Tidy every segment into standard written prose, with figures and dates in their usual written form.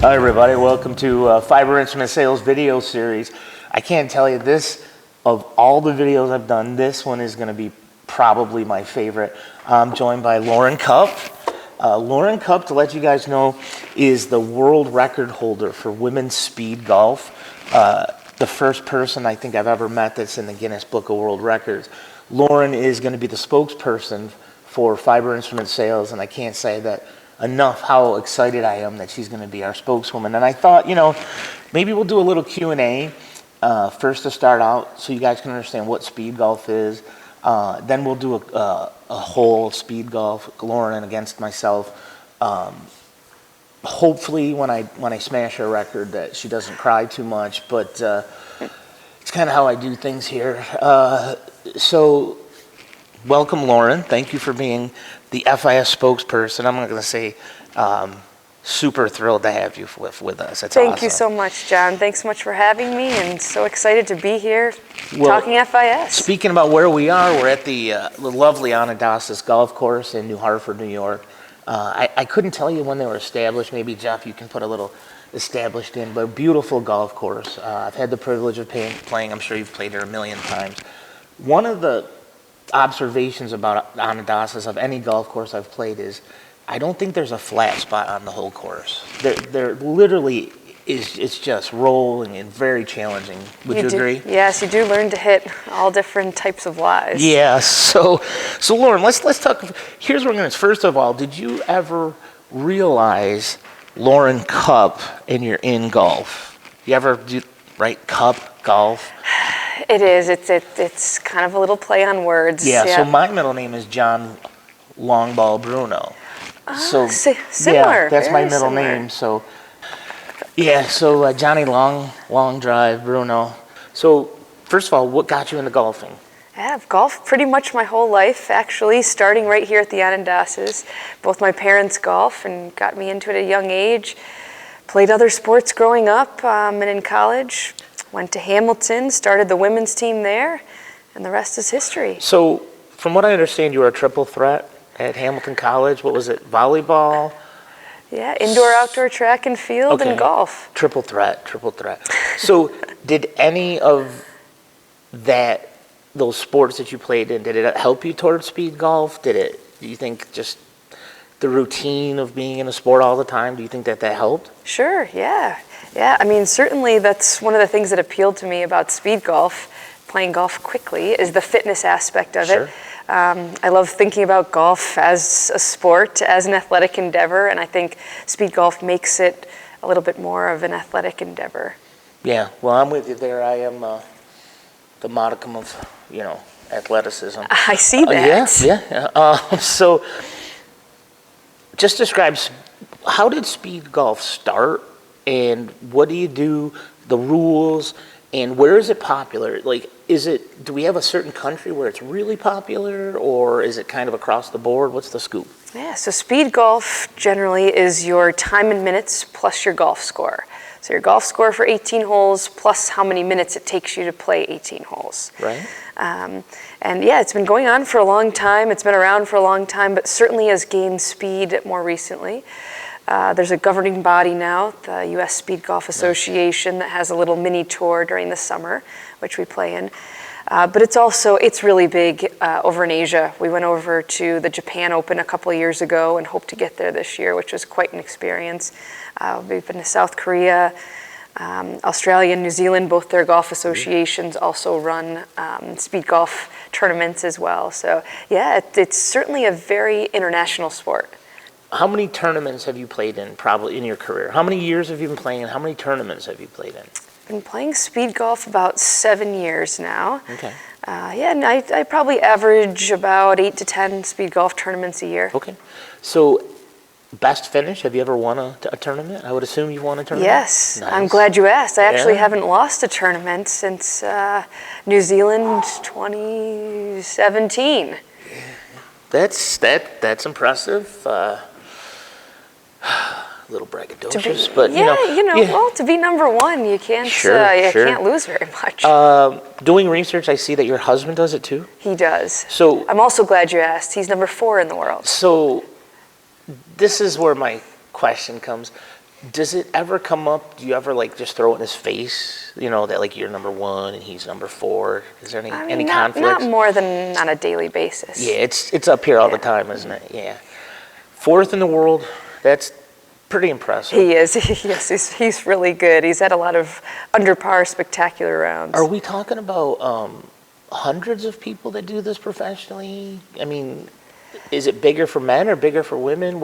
Hi everybody, welcome to Fiber Instrument Sales video series. I can't tell you this, of all the videos I've done, this one is going to be probably my favorite. I'm joined by Lauren Cupp. Lauren Cupp, to let you guys know, is the world record holder for women's speed golf. The first person I think I've ever met that's in the Guinness Book of World Records. Lauren is going to be the spokesperson for Fiber Instrument Sales, and I can't say that enough how excited I am that she's going to be our spokeswoman. And I thought, you know, maybe we'll do a little Q&A first to start out so you guys can understand what speed golf is. Then we'll do a whole speed golf, Lauren against myself. Hopefully when I smash her record that she doesn't cry too much, but it's kind of how I do things here. So welcome, Lauren. Thank you for being the FIS spokesperson. I'm not going to say super thrilled to have you with us. It's Thank awesome. you so much, John. Thanks so much for having me, and so excited to be here talking FIS. Speaking about where we are, we're at the lovely Onondagas Golf Course in New Hartford, New York. I couldn't tell you when they were established. Maybe, Jeff, you can put a little established in, but beautiful golf course. I've had the privilege of playing. I'm sure you've played there a million times. One of the observations about Onondagas of any golf course I've played is I don't think there's a flat spot on the whole course. There literally is. It's just rolling and very challenging. Would you agree? Yes, you do learn to hit all different types of lies. Yeah. So Lauren, let's talk. Here's where we're going to. First of all, did you ever realize Lauren Cupp and you're in golf? You ever do Cupp golf? It is. It's kind of a little play on words. Yeah. So my middle name is John Longball Bruno. So similar. Yeah, that's my middle similar. name. So yeah. So Johnny Long Drive Bruno. So first of all, what got you into golfing? I've golfed pretty much my whole life, actually, starting right here at the Onondagas. Both my parents golf and got me into it at a young age. Played other sports growing up and in college. Went to Hamilton, started the women's team there, and the rest is history. So from what I understand, you were a triple threat at Hamilton College. What was it? Volleyball? Yeah, indoor, outdoor, track and field, and golf. Triple threat. So did any of those sports that you played in, did it help you towards speed golf? Do you think just the routine of being in a sport all the time, do you think that helped? Sure, yeah. Yeah, I mean, certainly that's one of the things that appealed to me about speed golf, playing golf quickly, is the fitness aspect of it. I love thinking about golf as a sport, as an athletic endeavor, and I think speed golf makes it a little bit more of an athletic endeavor. Yeah, well, I'm with you there. I am the modicum of, athleticism. I see that. Yeah. So just describe, how did speed golf start, and what do you do, the rules, and where is it popular? Like, do we have a certain country where it's really popular, or is it kind of across the board? What's the scoop? Yeah, so speed golf generally is your time in minutes plus your golf score. So your golf score for 18 holes plus how many minutes it takes you to play 18 holes. Right. And yeah, it's been going on for a long time. It's been around for a long time, but certainly has gained speed more recently. There's a governing body now, the U.S. Speed Golf Association, that has a little mini tour during the summer, which we play in. But it's really big over in Asia. We went over to the Japan Open a couple of years ago and hope to get there this year, which was quite an experience. We've been to South Korea, Australia and New Zealand. Both their golf associations also run speed golf tournaments as well. So yeah, it's certainly a very international sport. How many tournaments have you played in, probably, in your career? How many years have you been playing, and how many tournaments have you played in? Been playing speed golf about 7 years now. Okay. And I probably average about 8 to 10 speed golf tournaments a year. Okay. So, best finish, have you ever won a tournament? I would assume you've won a tournament? Yes. Nice. I'm glad you asked. I actually haven't lost a tournament since New Zealand 2017. That's impressive. A little braggadocious, but well, to be number one, you can't can't lose very much. Doing research, I see that your husband does it too. He does. So I'm also glad you asked. He's number 4 in the world. So this is where my question comes. Does it ever come up? Do you ever like just throw it in his face? You know that like you're number 1 and he's number 4. Is there any conflicts? Not more than on a daily basis. Yeah, it's up here all the time, isn't it? Yeah. 4th in the world. That's pretty impressive. He is. Yes, he's really good. He's had a lot of under par spectacular rounds. Are we talking about hundreds of people that do this professionally? I mean, is it bigger for men or bigger for women?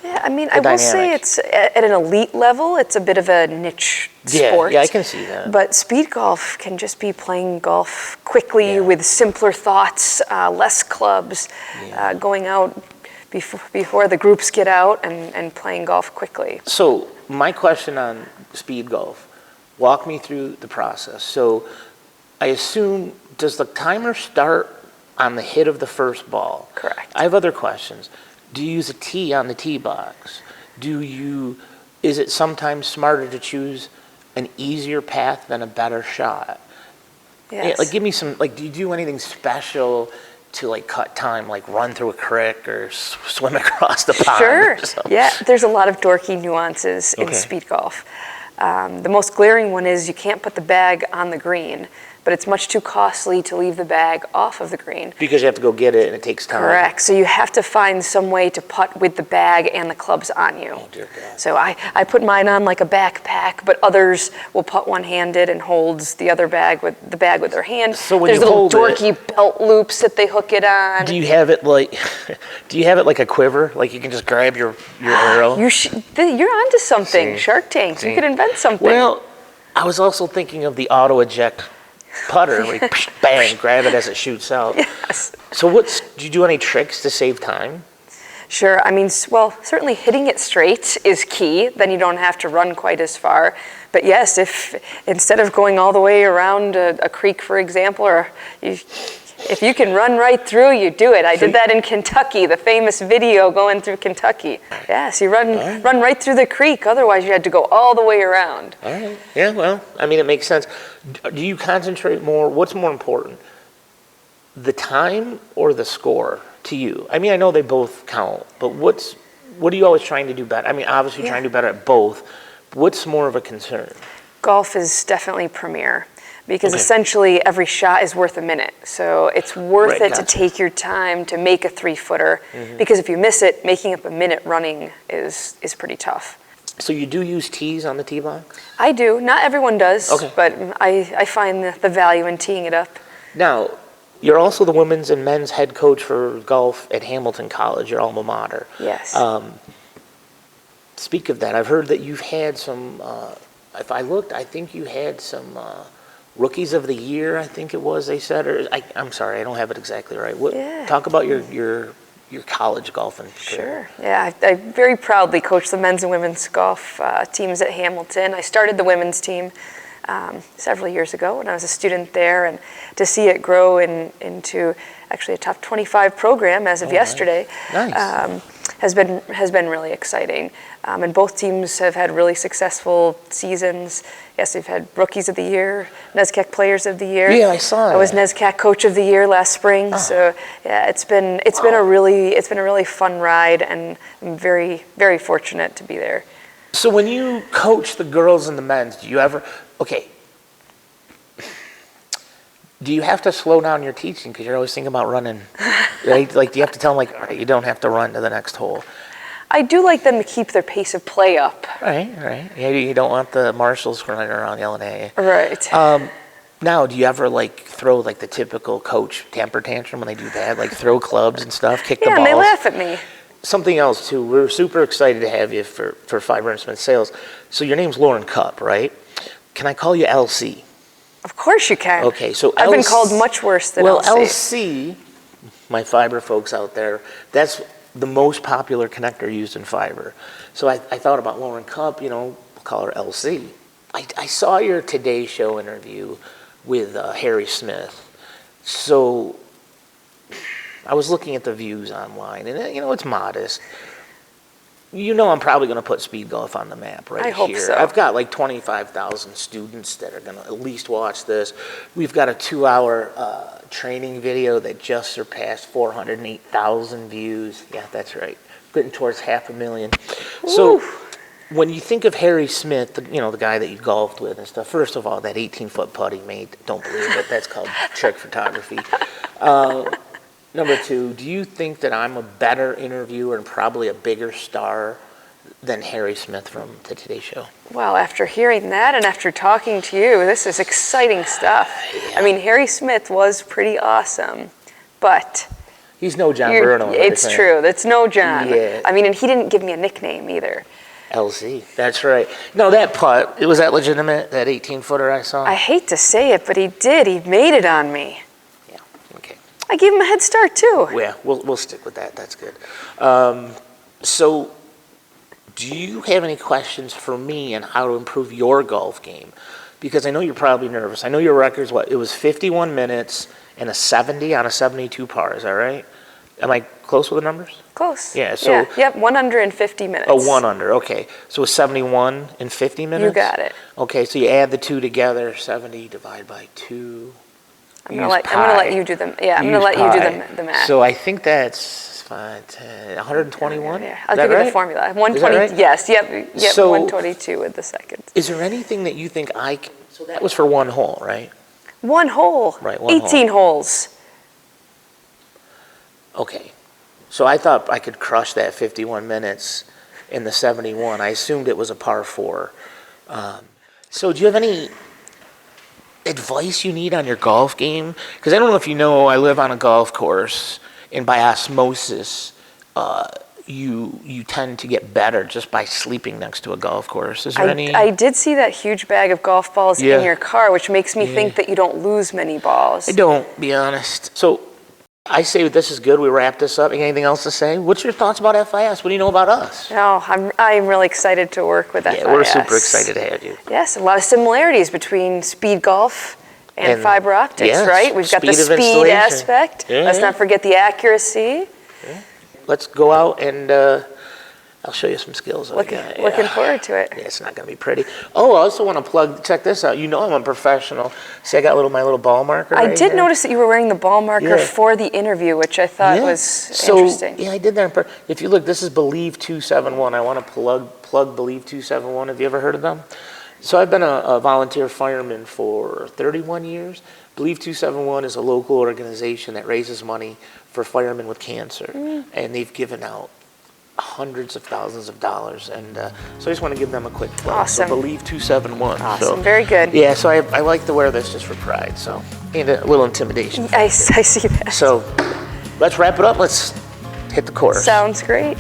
Yeah, I mean, I will say it's at an elite level, it's a bit of a niche sport. Yeah, I can see that. But speed golf can just be playing golf quickly with simpler thoughts, less clubs, going out before the groups get out and playing golf quickly. So my question on speed golf, walk me through the process. So I assume, does the timer start on the hit of the first ball? Correct. I have other questions. Do you use a tee on the tee box? Is it sometimes smarter to choose an easier path than a better shot? Yes. Yeah, like give me some, like do you do anything special to like cut time, like run through a creek or swim across the pond? Sure. Yeah, there's a lot of dorky nuances in speed golf. The most glaring one is you can't put the bag on the green, but it's much too costly to leave the bag off of the green. Because you have to go get it and it takes time. Correct. So you have to find some way to putt with the bag and the clubs on you. Oh, dear God. So I put mine on like a backpack, but others will putt one-handed and holds the other bag with their hand. So when there's you little hold dorky belt loops that they hook it on. Do you have it like a quiver? Like you can just grab your arrow? You're onto something. See. Shark Tank. See. You could invent something. Well, I was also thinking of the auto eject putter, where you bang, grab it as it shoots out. Yes. So do you do any tricks to save time? Sure. I mean, well, certainly hitting it straight is key. Then you don't have to run quite as far. But yes, if instead of going all the way around a creek, for example, or if you can run right through, you do it. I did that in Kentucky, the famous video going through Kentucky. Yes, you run right through the creek. Otherwise, you had to go all the way around. All right. Yeah, well, I mean, it makes sense. Do you concentrate more? What's more important, the time or the score to you? I mean, I know they both count, but what are you always trying to do better? I mean, obviously you're trying to do better at both. What's more of a concern? Golf is definitely premier. Because essentially every shot is worth a minute. So it's worth it to take your time to make a 3-footer. Because if you miss it, making up a minute running is pretty tough. So you do use tees on the tee box? I do. Not everyone does, but I find the value in teeing it up. Now, you're also the women's and men's head coach for golf at Hamilton College, your alma mater. Yes. Speak of that, I've heard that you've had some, if I looked, I think you had some Rookies of the Year, I think it was, they said, or I'm sorry, I don't have it exactly right. Talk about your college golfing. Sure. Yeah, I very proudly coach the men's and women's golf teams at Hamilton. I started the women's team several years ago when I was a student there, and to see it grow into actually a top 25 program as of yesterday has been really exciting. And both teams have had really successful seasons. Yes, we've had Rookies of the Year, NESCAC Players of the Year. Yeah, I saw I was NESCAC Coach of the Year last spring. So yeah, it's been a really fun ride, and I'm very, very fortunate to be there. So when you coach the girls and the men's, do you have to slow down your teaching because you're always thinking about running, right? Like, do you have to tell them, like, all right, you don't have to run to the next hole? I do like them to keep their pace of play up. Right. Yeah, you don't want the marshals running around yelling at you. Right. Now, do you ever, like, throw, like, the typical coach temper tantrum when they do that? Like, throw clubs and stuff, kick the balls? Yeah, and they laugh at me. Something else, too. We're super excited to have you for Fiber Instrument Sales. So your name's Lauren Cupp, right? Can I call you LC? Of course you can. Okay, so I've been called much worse than LC. Well, LC, my fiber folks out there, that's the most popular connector used in fiber. So I thought about Lauren Cupp, we'll call her LC. I saw your Today Show interview with Harry Smith. So I was looking at the views online, and it's modest. I'm probably going to put speed golf on the map right here. I hope so. I've got like 25,000 students that are going to at least watch this. We've got a 2-hour training video that just surpassed 408,000 views. Yeah, that's right. Getting towards 500,000. So When you think of Harry Smith, the guy that you golfed with and stuff, first of all, that 18-foot putt he made, don't believe it, that's called trick photography. Number two, do you think that I'm a better interviewer and probably a bigger star than Harry Smith from the Today Show? Well, after hearing that and after talking to you, this is exciting stuff. Yeah. I mean, Harry Smith was pretty awesome, but... He's no John Bruno. It's true. That's no John. Yeah. I mean, and he didn't give me a nickname either. LZ, that's right. No, that putt, was that legitimate, that 18-footer I saw? I hate to say it, but he did. He made it on me. Yeah, okay. I gave him a head start, too. Yeah, we'll stick with that. That's good. So, do you have any questions for me on how to improve your golf game? Because I know you're probably nervous. I know your record's it was 51 minutes and a 70 on a 72 par, is that right? Am I close with the numbers? Close. Yeah, so... Yep, 150 minutes. Oh, 1 under, okay. So it's 71 in 50 minutes? You got it. Okay, so you add the two together, 70 divided by 2. I'm gonna let you do them. Yeah, I'm gonna let you do the math. So I think that's 5, 10, 121? Yeah, I'll give you the formula. 120. Right? Yes, yep, So, 122 with the seconds. Is there anything that you think so that was for one hole, right? One hole. Right, one 18 holes. Okay. So I thought I could crush that 51 minutes in the 71. I assumed it was a par 4. So do you have any advice you need on your golf game? Because I don't know if you know, I live on a golf course, and by osmosis, you tend to get better just by sleeping next to a golf course. Is there any? I did see that huge bag of golf balls in your car, which makes me think that you don't lose many balls. I don't, be honest. So I say this is good. We wrap this up. Anything else to say? What's your thoughts about FIS? What do you know about us? No, I'm really excited to work with FIS. Yeah, we're super excited to have you. Yes, a lot of similarities between SPEEDGOLF and fiber optics, right? We've got the speed aspect. Let's not forget the accuracy. Yeah. Let's go out and I'll show you some skills. Looking forward to it. Yeah, it's not going to be pretty. Oh, I also want to check this out. You know I'm a professional. See, I got my little ball marker I right did here. notice that you were wearing the ball marker for the interview, which I thought was interesting. Yeah, I did that. If you look, this is Believe 271. I want to plug Believe 271. Have you ever heard of them? So I've been a volunteer fireman for 31 years. Believe 271 is a local organization that raises money for firemen with cancer. And they've given out hundreds of thousands of dollars, and so I just want to give them a quick plug. Awesome. So Believe 271. Awesome, so, very good. Yeah, so I like to wear this just for pride, so, and a little intimidation. I see that. So let's wrap it up. Let's hit the course. Sounds great.